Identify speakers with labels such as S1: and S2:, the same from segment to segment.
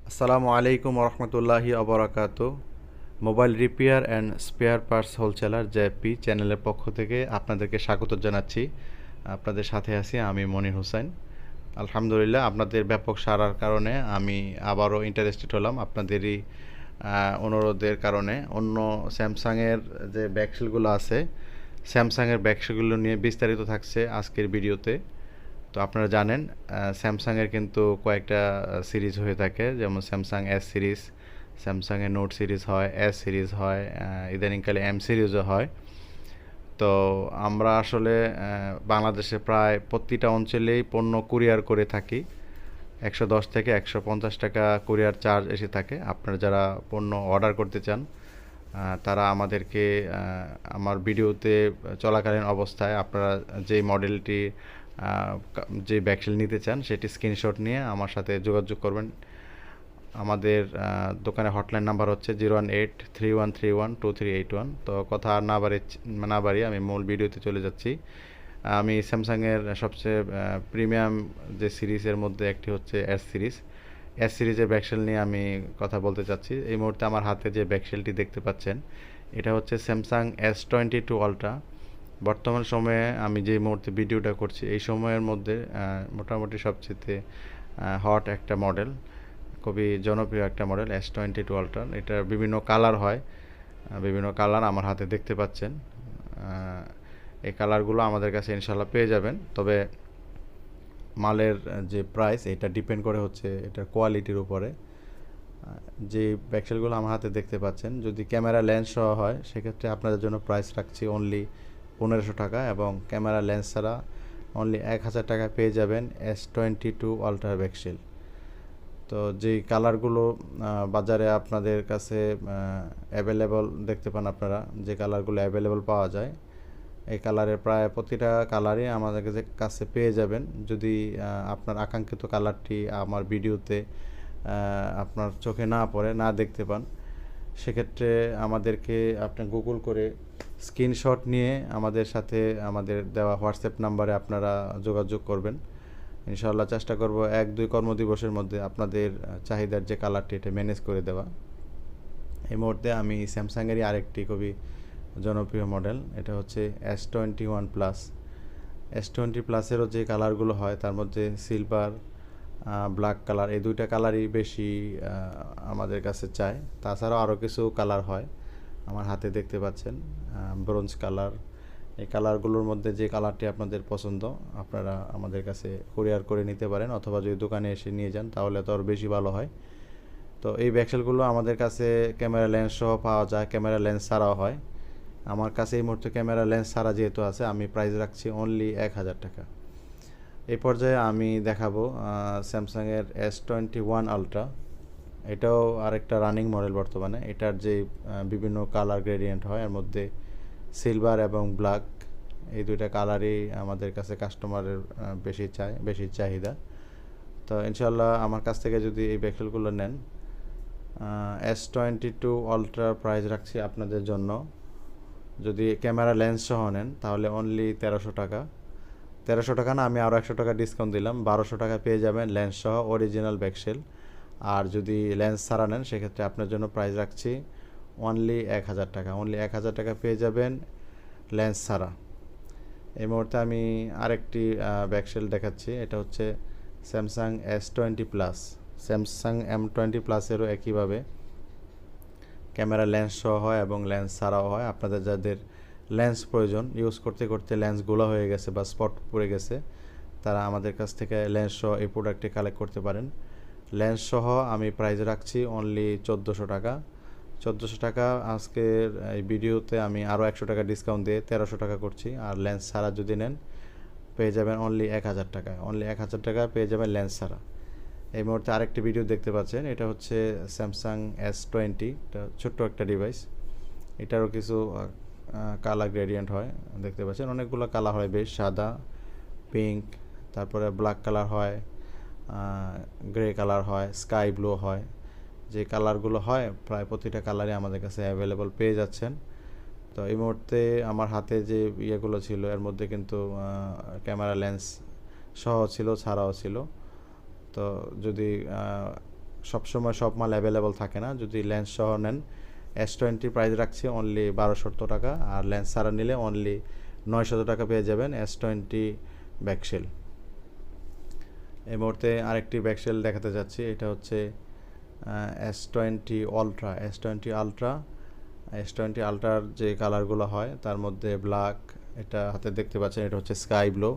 S1: আসসালামু আলাইকুম রহমতুল্লাহি অবরাকাত। Mobile repair and spare parts wholesaler JP চ্যানেলের পক্ষ থেকে আপনাদেরকে স্বাগত জানাচ্ছি। আপনাদের সাথে আছি আমি মনির হোসেন। আলহামদুলিল্লাহ, আপনাদের ব্যাপক সাড়ার কারণে আমি আবারও ইন্টারেস্টেড হলাম আপনাদেরই অনুরোধের কারণে। অন্য স্যামসাংয়ের যে ব্যাকসেলগুলো আছে, স্যামসাংয়ের ব্যাকসেলগুলো নিয়ে বিস্তারিত থাকছে আজকের ভিডিওতে। তো আপনারা জানেন স্যামসাংয়ের কিন্তু কয়েকটা সিরিজ হয়ে থাকে, যেমন স্যামসাং এস সিরিজ, স্যামসাংয়ের নোট সিরিজ হয়, এস সিরিজ হয়, ইদানিংকালে এম সিরিজও হয়। তো আমরা আসলে বাংলাদেশে প্রায় প্রতিটা অঞ্চলেই পণ্য কুরিয়ার করে থাকি। 110 থেকে 150 টাকা কুরিয়ার চার্জ এসে থাকে। আপনারা যারা পণ্য অর্ডার করতে চান তারা আমাদেরকে আমার ভিডিওতে চলাকালীন অবস্থায় আপনারা যেই মডেলটি যে ব্যাকসেল নিতে চান সেটি স্ক্রিনশট নিয়ে আমার সাথে যোগাযোগ করবেন। আমাদের দোকানের হটলাইন নাম্বার হচ্ছে 01831312381। তো কথা আর না বাড়িয়ে আমি মূল ভিডিওতে চলে যাচ্ছি। আমি স্যামসাংয়ের সবচেয়ে প্রিমিয়াম যে সিরিজের মধ্যে একটি হচ্ছে এস সিরিজ। এস সিরিজের ব্যাকসেল নিয়ে আমি কথা বলতে চাচ্ছি। এই মুহূর্তে আমার হাতে যে ব্যাকসেলটি দেখতে পাচ্ছেন, এটা হচ্ছে স্যামসাং S22 আলট্রা। বর্তমান সময়ে আমি যে মুহূর্তে ভিডিওটা করছি এই সময়ের মধ্যে মোটামুটি সবচেয়ে হট একটা মডেল, খুবই জনপ্রিয় একটা মডেল S22 আলট্রা। এটার বিভিন্ন কালার হয়, বিভিন্ন কালার আমার হাতে দেখতে পাচ্ছেন। এই কালারগুলো আমাদের কাছে ইনশাল্লাহ পেয়ে যাবেন। তবে মালের যে প্রাইস এটা ডিপেন্ড করে হচ্ছে এটার কোয়ালিটির উপরে। যে ব্যাকসেলগুলো আমার হাতে দেখতে পাচ্ছেন, যদি ক্যামেরা লেন্স সহ হয় সেক্ষেত্রে আপনাদের জন্য প্রাইস রাখছি অনলি 1500 টাকা, এবং ক্যামেরা লেন্স ছাড়া অনলি 1000 টাকা পেয়ে যাবেন S22 আলট্রা ব্যাকসেল। তো যেই কালারগুলো বাজারে আপনাদের কাছে অ্যাভেলেবল দেখতে পান, আপনারা যে কালারগুলো অ্যাভেলেবল পাওয়া যায়, এই কালারের প্রায় প্রতিটা কালারই আমাদের কাছে পেয়ে যাবেন। যদি আপনার আকাঙ্ক্ষিত কালারটি আমার ভিডিওতে আপনার চোখে না পড়ে, না দেখতে পান, সেক্ষেত্রে আমাদেরকে আপনি গুগল করে স্ক্রিনশট নিয়ে আমাদের সাথে আমাদের দেওয়া হোয়াটসঅ্যাপ নাম্বারে আপনারা যোগাযোগ করবেন। ইনশাআল্লাহ চেষ্টা করব 1-2 কর্মদিবসের মধ্যে আপনাদের চাহিদার যে কালারটি এটা ম্যানেজ করে দেওয়া। এই মুহূর্তে আমি স্যামসাংয়েরই আরেকটি খুবই জনপ্রিয় মডেল, এটা হচ্ছে S21 প্লাস। S20 প্লাসেরও যে কালারগুলো হয় তার মধ্যে সিলভার, ব্ল্যাক কালার, এই দুইটা কালারই বেশি আমাদের কাছে চাই। তাছাড়াও আরও কিছু কালার হয়, আমার হাতে দেখতে পাচ্ছেন ব্রোঞ্জ কালার। এই কালারগুলোর মধ্যে যে কালারটি আপনাদের পছন্দ আপনারা আমাদের কাছে কুরিয়ার করে নিতে পারেন, অথবা যদি দোকানে এসে নিয়ে যান তাহলে তো আরও বেশি ভালো হয়। তো এই ব্যাকসেলগুলো আমাদের কাছে ক্যামেরা লেন্স সহ পাওয়া যায়, ক্যামেরা লেন্স ছাড়াও হয়। আমার কাছে এই মুহূর্তে ক্যামেরা লেন্স ছাড়া যেহেতু আছে, আমি প্রাইস রাখছি অনলি 1000 টাকা। এই পর্যায়ে আমি দেখাবো স্যামসাংয়ের S21 আলট্রা। এটাও আরেকটা রানিং মডেল বর্তমানে। এটার যে বিভিন্ন কালার গ্রেডিয়েন্ট হয়, এর মধ্যে সিলভার এবং ব্ল্যাক, এই দুইটা কালারই আমাদের কাছে কাস্টমারের বেশি চাহিদা। তো ইনশাল্লাহ আমার কাছ থেকে যদি এই ব্যাকসেলগুলো নেন, S22 আলট্রার প্রাইস রাখছি আপনাদের জন্য, যদি ক্যামেরা লেন্স সহ নেন তাহলে অনলি 1300 টাকা। 1300 টাকা না, আমি আরও 100 টাকা ডিসকাউন্ট দিলাম, 1200 টাকা পেয়ে যাবেন লেন্স সহ অরিজিনাল ব্যাকসেল। আর যদি লেন্স ছাড়া নেন সেক্ষেত্রে আপনার জন্য প্রাইস রাখছি অনলি 1000 টাকা। অনলি 1000 টাকা পেয়ে যাবেন লেন্স ছাড়া। এই মুহূর্তে আমি আরেকটি ব্যাকসেল দেখাচ্ছি, এটা হচ্ছে Samsung S20 plus. Samsung M20 প্লাসেরও একইভাবে ক্যামেরা লেন্স সহ হয় এবং লেন্স ছাড়াও হয়। আপনাদের যাদের লেন্স প্রয়োজন, ইউজ করতে করতে লেন্স গোলা হয়ে গেছে বা স্পট পড়ে গেছে, তারা আমাদের কাছ থেকে লেন্স সহ এই প্রোডাক্টটি কালেক্ট করতে পারেন। লেন্স সহ আমি প্রাইস রাখছি অনলি 1400 টাকা। 1400 টাকা আজকের এই ভিডিওতে আমি আরও 100 টাকা ডিসকাউন্ট দিয়ে 1300 টাকা করছি। আর লেন্স ছাড়া যদি নেন পেয়ে যাবেন অনলি 1000 টাকায়। অনলি 1000 টাকা পেয়ে যাবেন লেন্স ছাড়া। এই মুহূর্তে আরেকটি ভিডিও দেখতে পাচ্ছেন, এটা হচ্ছে স্যামসাং S20, এটা ছোট্ট একটা ডিভাইস। এটারও কিছু কালার গ্রেডিয়েন্ট হয়, দেখতে পাচ্ছেন অনেকগুলো কালার হয়, বেশ সাদা, পিঙ্ক, তারপরে ব্ল্যাক কালার হয়, গ্রে কালার হয়, স্কাই ব্লু হয়। যে কালারগুলো হয় প্রায় প্রতিটা কালারই আমাদের কাছে অ্যাভেলেবল পেয়ে যাচ্ছেন। তো এই মুহূর্তে আমার হাতে যে ইয়েগুলো ছিল এর মধ্যে কিন্তু ক্যামেরা লেন্স সহ ছিল, ছাড়াও ছিল। তো যদি সবসময় সব মাল অ্যাভেলেবল থাকে না। যদি লেন্স সহ নেন S20 প্রাইস রাখছি অনলি 1200 টাকা, আর লেন্স ছাড়া নিলে অনলি 900 টাকা পেয়ে যাবেন S20 ব্যাকশেল। এই মুহূর্তে আরেকটি ব্যাকশেল দেখাতে যাচ্ছি, এটা হচ্ছে S20 আলট্রা। S20 আলট্রার যে কালারগুলো হয় তার মধ্যে ব্ল্যাক, এটা হাতে দেখতে পাচ্ছেন, এটা হচ্ছে স্কাই ব্লু,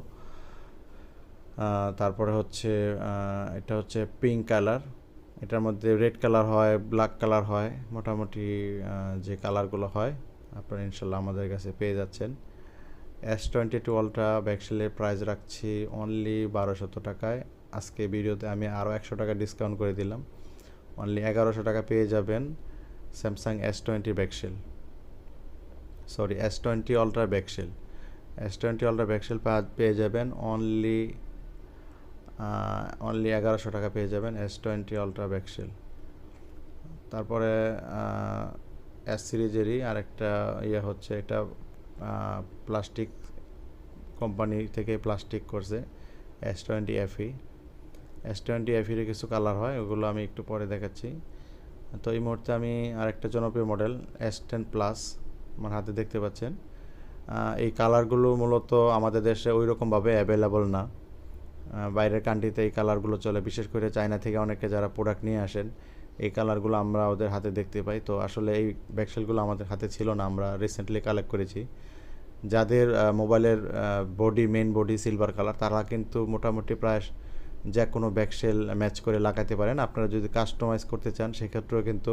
S1: তারপরে হচ্ছে এটা হচ্ছে পিঙ্ক কালার, এটার মধ্যে রেড কালার হয়, ব্ল্যাক কালার হয়, মোটামুটি যে কালারগুলো হয় আপনারা ইনশাল্লাহ আমাদের কাছে পেয়ে যাচ্ছেন। S22 আলট্রা ব্যাকশেলের প্রাইস রাখছি অনলি 1200 টাকায়। আজকে ভিডিওতে আমি আরও 100 টাকা ডিসকাউন্ট করে দিলাম, অনলি 1100 টাকা পেয়ে যাবেন Samsung S20 back shell, sorry S20 ultra back shell. S20 ultra back shell পেয়ে যাবেন অনলি 1100 টাকা পেয়ে যাবেন S20 আলট্রা ব্যাকশেল। তারপরে S সিরিজেরই আরেকটা ইয়ে হচ্ছে, এটা প্লাস্টিক কোম্পানি থেকে প্লাস্টিক করছে S20 FE। S20 FE কিছু কালার হয়, ওগুলো আমি একটু পরে দেখাচ্ছি। তো এই মুহূর্তে আমি আরেকটা জনপ্রিয় মডেল S10 প্লাস আমার হাতে দেখতে পাচ্ছেন। এই কালারগুলো মূলত আমাদের দেশে ওই রকমভাবে অ্যাভেলেবল না, বাইরের কান্ট্রিতে এই কালারগুলো চলে, বিশেষ করে চায়না থেকে অনেকে যারা প্রোডাক্ট নিয়ে আসেন এই কালারগুলো আমরা ওদের হাতে দেখতে পাই। তো আসলে এই ব্যাকশেলগুলো আমাদের হাতে ছিল না, আমরা রিসেন্টলি কালেক্ট করেছি। যাদের মোবাইলের মেইন বডি সিলভার কালার, তারা কিন্তু মোটামুটি প্রায় যে কোনো ব্যাকশেল ম্যাচ করে লাগাতে পারেন। আপনারা যদি কাস্টমাইজ করতে চান সেক্ষেত্রেও কিন্তু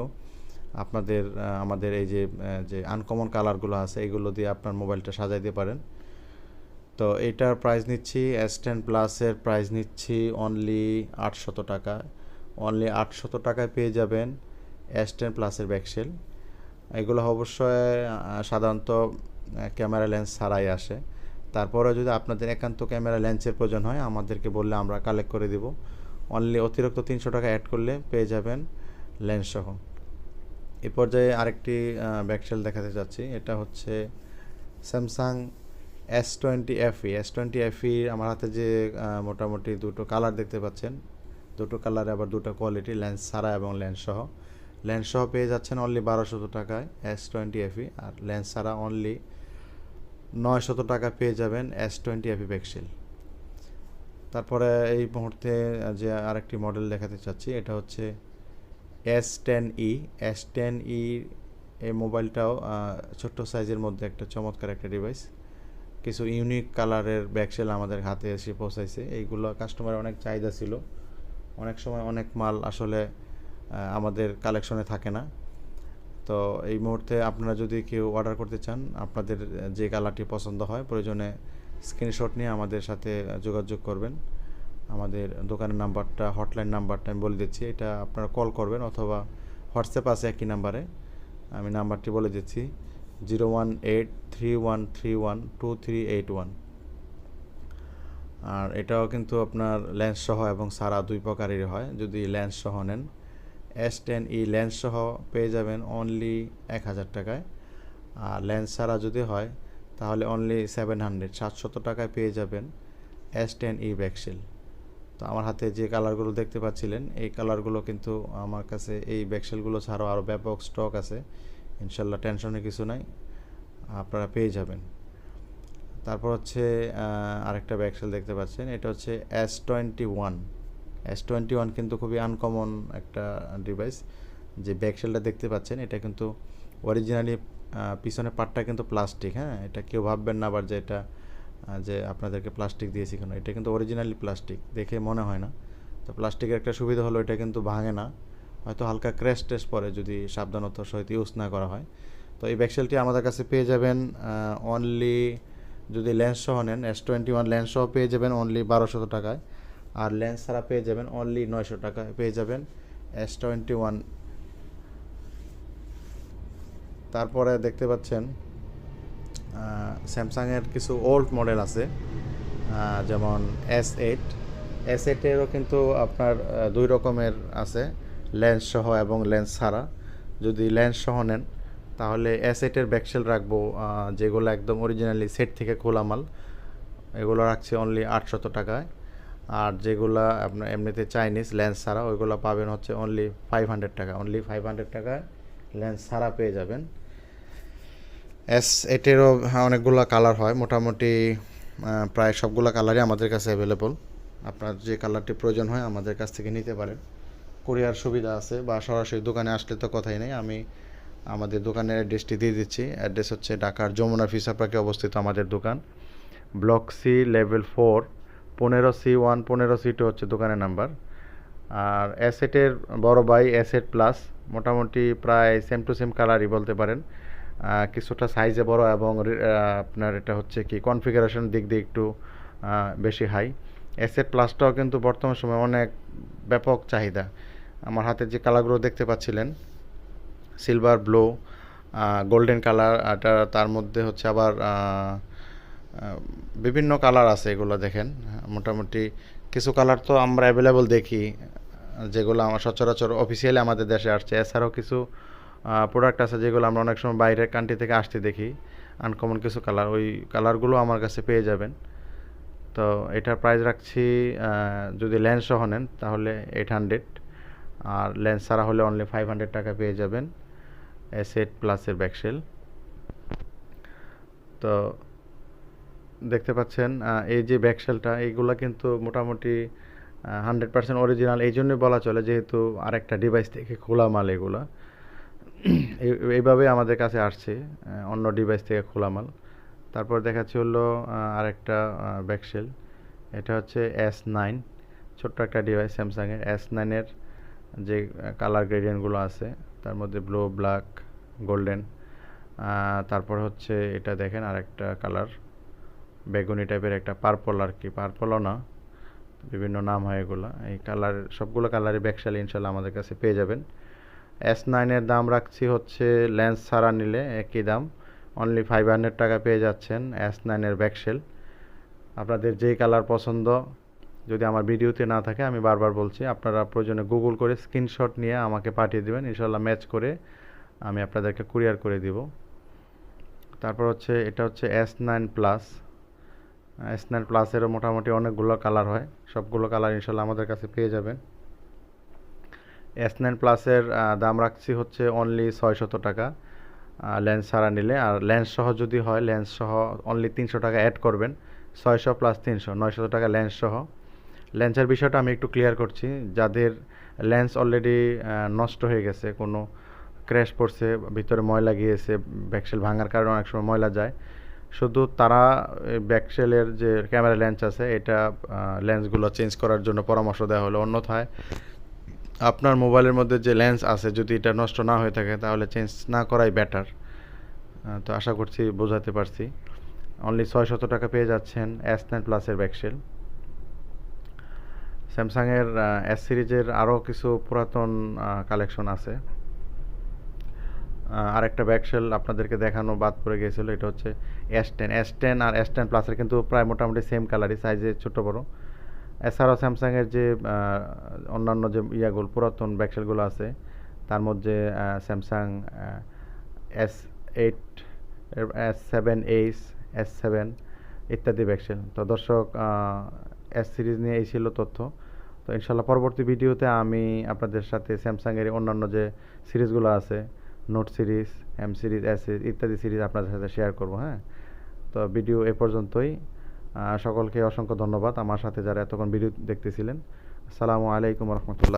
S1: আপনাদের আমাদের এই যে আনকমন কালারগুলো আছে এগুলো দিয়ে আপনার মোবাইলটা সাজাইতে পারেন। তো এটার প্রাইস নিচ্ছি, S10 প্লাসের প্রাইস নিচ্ছি অনলি 800 টাকা। অনলি 800 টাকায় পেয়ে যাবেন S10 প্লাসের ব্যাকশেল। এগুলো অবশ্যই সাধারণত ক্যামেরা লেন্স ছাড়াই আসে, তারপরে যদি আপনাদের একান্ত ক্যামেরা লেন্সের প্রয়োজন হয় আমাদেরকে বললে আমরা কালেক্ট করে দিব। অনলি অতিরিক্ত 300 টাকা অ্যাড করলে পেয়ে যাবেন লেন্স সহ। এ পর্যায়ে আরেকটি ব্যাকশেল দেখাতে চাচ্ছি, এটা হচ্ছে Samsung S20 FE। S20 FE আমার হাতে যে মোটামুটি দুটো কালার দেখতে পাচ্ছেন, দুটো কালারে আবার দুটো কোয়ালিটি, লেন্স ছাড়া এবং লেন্স সহ পেয়ে যাচ্ছেন অনলি 1200 টাকায় S20 FE, আর লেন্স ছাড়া অনলি 900 টাকা পেয়ে যাবেন S20 FE ব্যাকশেল। তারপরে এই মুহূর্তে যে আরেকটি মডেল দেখাতে চাচ্ছি, এটা হচ্ছে S10e। এই মোবাইলটাও ছোট্ট সাইজের মধ্যে একটা চমৎকার একটা ডিভাইস, কিছু ইউনিক কালারের ব্যাকশেল আমাদের হাতে এসে পৌঁছাইছে। এইগুলো কাস্টমারের অনেক চাহিদা ছিল, অনেক সময় অনেক মাল আসলে আমাদের কালেকশনে থাকে না। তো এই মুহূর্তে আপনারা যদি কেউ অর্ডার করতে চান, আপনাদের যে কালারটি পছন্দ হয় প্রয়োজনে স্ক্রিনশট নিয়ে আমাদের সাথে যোগাযোগ করবেন। আমাদের দোকানের নাম্বারটা, হটলাইন নাম্বারটা আমি বলে দিচ্ছি, এটা আপনারা কল করবেন অথবা হোয়াটসঅ্যাপ আছে একই নাম্বারে, আমি নাম্বারটি বলে দিচ্ছি 01831312381। আর এটাও কিন্তু আপনার লেন্স সহ এবং সারা দুই প্রকারেরই হয়। যদি লেন্স সহ নেন S10e লেন্স সহ পেয়ে যাবেন অনলি 1000 টাকায়, আর লেন্স ছাড়া যদি হয় তাহলে অনলি 700 টাকায় পেয়ে যাবেন S10e ব্যাকশেল। তো আমার হাতে যে কালারগুলো দেখতে পাচ্ছিলেন এই কালারগুলো কিন্তু আমার কাছে এই ব্যাকশেলগুলো ছাড়াও আরও ব্যাপক স্টক আছে, ইনশাল্লাহ টেনশনের কিছু নাই, আপনারা পেয়ে যাবেন। তারপর হচ্ছে আরেকটা ব্যাকশেল দেখতে পাচ্ছেন, এটা হচ্ছে S21 কিন্তু খুবই আনকমন একটা ডিভাইস। যে ব্যাকশেলটা দেখতে পাচ্ছেন এটা কিন্তু অরিজিনালি পিছনের পার্টটা কিন্তু প্লাস্টিক, হ্যাঁ, এটা কেউ ভাববেন না আবার যে এটা যে আপনাদেরকে প্লাস্টিক দিয়েছি কেন, এটা কিন্তু অরিজিনালি প্লাস্টিক, দেখে মনে হয় না। তো প্লাস্টিকের একটা সুবিধা হলো এটা কিন্তু ভাঙে না, হয়তো হালকা ক্র্যাশ টেস্ট পরে যদি সাবধানতার সহিত ইউজ না করা হয়। তো এই ব্যাকশেলটি আমাদের কাছে পেয়ে যাবেন অনলি, যদি লেন্স সহ নেন S21 লেন্স সহ পেয়ে যাবেন অনলি 1200 টাকায়, আর লেন্স ছাড়া পেয়ে যাবেন অনলি 900 টাকায় পেয়ে যাবেন S21। তারপরে দেখতে পাচ্ছেন স্যামসাংয়ের কিছু ওল্ড মডেল আছে, যেমন S8এরও কিন্তু আপনার দুই রকমের আছে, লেন্স সহ এবং লেন্স ছাড়া। যদি লেন্স সহ নেন তাহলে S8-এর ব্যাকশেল রাখবো যেগুলো একদম অরিজিনালি সেট থেকে খোলা মাল, এগুলো রাখছি অনলি 800 টাকায়। আর যেগুলা আপনার এমনিতে চাইনিজ লেন্স ছাড়া ওইগুলো পাবেন হচ্ছে অনলি 500 টাকা, অনলি 500 টাকা লেন্স ছাড়া পেয়ে যাবেন। এটেরও অনেকগুলো কালার হয়, মোটামুটি প্রায় সবগুলো কালারই আমাদের কাছে অ্যাভেলেবল। আপনার যে কালারটি প্রয়োজন হয় আমাদের কাছ থেকে নিতে পারেন। কুরিয়ার সুবিধা আছে, বা সরাসরি দোকানে আসলে তো কথাই নেই। আমি আমাদের দোকানের অ্যাড্রেসটি দিয়ে দিচ্ছি। অ্যাড্রেস হচ্ছে ঢাকার যমুনা ফিশার পার্কে অবস্থিত আমাদের দোকান, block sea level 4, 15C1 15C2 হচ্ছে দোকানের নাম্বার। আর অ্যাসেটের বড় ভাই অ্যাসেট প্লাস, মোটামুটি প্রায় সেম টু সেম কালারই বলতে পারেন, কিছুটা সাইজে বড় এবং আপনার এটা হচ্ছে কি কনফিগারেশন দিক দিয়ে একটু বেশি হাই। অ্যাসেট প্লাসটাও কিন্তু বর্তমান সময়ে অনেক ব্যাপক চাহিদা। আমার হাতে যে কালারগুলো দেখতে পাচ্ছিলেন, সিলভার, ব্লু, গোল্ডেন কালার, তার মধ্যে হচ্ছে আবার বিভিন্ন কালার আছে। এগুলো দেখেন, মোটামুটি কিছু কালার তো আমরা অ্যাভেলেবল দেখি, যেগুলো আমার সচরাচর অফিসিয়ালি আমাদের দেশে আসছে। এছাড়াও কিছু প্রোডাক্ট আছে যেগুলো আমরা অনেক সময় বাইরের কান্ট্রি থেকে আসতে দেখি, আনকমন কিছু কালার, ওই কালারগুলো আমার কাছে পেয়ে যাবেন। তো এটার প্রাইস রাখছি, যদি লেন্স সহ নেন তাহলে 800, আর লেন্স ছাড়া হলে অনলি 500 টাকা পেয়ে যাবেন এসেট প্লাসের ব্যাকশেল। তো দেখতে পাচ্ছেন এই যে ব্যাকশেলটা, এইগুলো কিন্তু মোটামুটি 100% অরিজিনাল। এই জন্যই বলা চলে, যেহেতু আরেকটা ডিভাইস থেকে খোলা মাল এগুলো। এইভাবে আমাদের কাছে আসছে অন্য ডিভাইস থেকে খোলা মাল। তারপর দেখাচ্ছি হলো আরেকটা ব্যাকশেল। এটা হচ্ছে S9, ছোট্ট একটা ডিভাইস স্যামসাংয়ের। S9-এর যে কালার গ্রেডিয়েন্টগুলো আছে তার মধ্যে ব্লু, ব্ল্যাক, গোল্ডেন, তারপর হচ্ছে এটা দেখেন আরেকটা কালার বেগুনি টাইপের একটা পার্পল, আর কি পার্পলও না, বিভিন্ন নাম হয় এগুলো। এই কালার সবগুলো কালারই ব্যাকশেল ইনশাল্লাহ আমাদের কাছে পেয়ে যাবেন। S9-এর দাম রাখছি হচ্ছে লেন্স ছাড়া নিলে একই দাম, অনলি 500 টাকা পেয়ে যাচ্ছেন S9-এর ব্যাকশেল। আপনাদের যেই কালার পছন্দ, যদি আমার ভিডিওতে না থাকে, আমি বারবার বলছি, আপনারা প্রয়োজনে গুগল করে স্ক্রিনশট নিয়ে আমাকে পাঠিয়ে দেবেন, ইনশাল্লাহ ম্যাচ করে আমি আপনাদেরকে কুরিয়ার করে দিব। তারপর হচ্ছে এটা হচ্ছে S9 প্লাস। S9 প্লাসেরও মোটামুটি অনেকগুলো কালার হয়, সবগুলো কালার ইনশাল্লাহ আমাদের কাছে পেয়ে যাবেন। S9 প্লাসের দাম রাখছি হচ্ছে অনলি 600 টাকা লেন্স ছাড়া নিলে। আর লেন্স সহ যদি হয়, লেন্স সহ অনলি 300 টাকা অ্যাড করবেন, 600 প্লাস 300 900 টাকা লেন্স সহ। লেন্সের বিষয়টা আমি একটু ক্লিয়ার করছি। যাদের লেন্স অলরেডি নষ্ট হয়ে গেছে, কোনো ক্র্যাশ পড়ছে, ভিতরে ময়লা গিয়েছে, ব্যাকশেল ভাঙার কারণে অনেক সময় ময়লা যায়, শুধু তারা ব্যাকশেলের যে ক্যামেরা লেন্স আছে এটা লেন্সগুলো চেঞ্জ করার জন্য পরামর্শ দেওয়া হলো। অন্যথায় আপনার মোবাইলের মধ্যে যে লেন্স আছে, যদি এটা নষ্ট না হয়ে থাকে তাহলে চেঞ্জ না করাই বেটার। তো আশা করছি বোঝাতে পারছি। অনলি 600 টাকা পেয়ে যাচ্ছেন S9 প্লাসের ব্যাকশেল। স্যামসাংয়ের S সিরিজের আরও কিছু পুরাতন কালেকশন আছে। আরেকটা ব্যাকশেল আপনাদেরকে দেখানো বাদ পড়ে গিয়েছিল, এটা হচ্ছে S10 আর S10 প্লাসের কিন্তু প্রায় মোটামুটি সেম কালারই, সাইজে ছোট বড়। এছাড়াও স্যামসাংয়ের যে অন্যান্য যে ইয়াগুলো পুরাতন ব্যাকশেলগুলো আছে, তার মধ্যে স্যামসাং S8, S7Ace, S7 ইত্যাদি ব্যাকশেল। তো দর্শক, S সিরিজ নিয়ে এই ছিল তথ্য। তো ইনশাল্লাহ পরবর্তী ভিডিওতে আমি আপনাদের সাথে স্যামসাংয়ের অন্যান্য যে সিরিজগুলো আছে, note series, M series, S series ইত্যাদি সিরিজ আপনাদের সাথে শেয়ার করব। হ্যাঁ, তো ভিডিও এ পর্যন্তই। সকলকে অসংখ্য ধন্যবাদ আমার সাথে যারা এতক্ষণ ভিডিও দেখতেছিলেন। আসসালামু আলাইকুম রহমতুল্লাহ।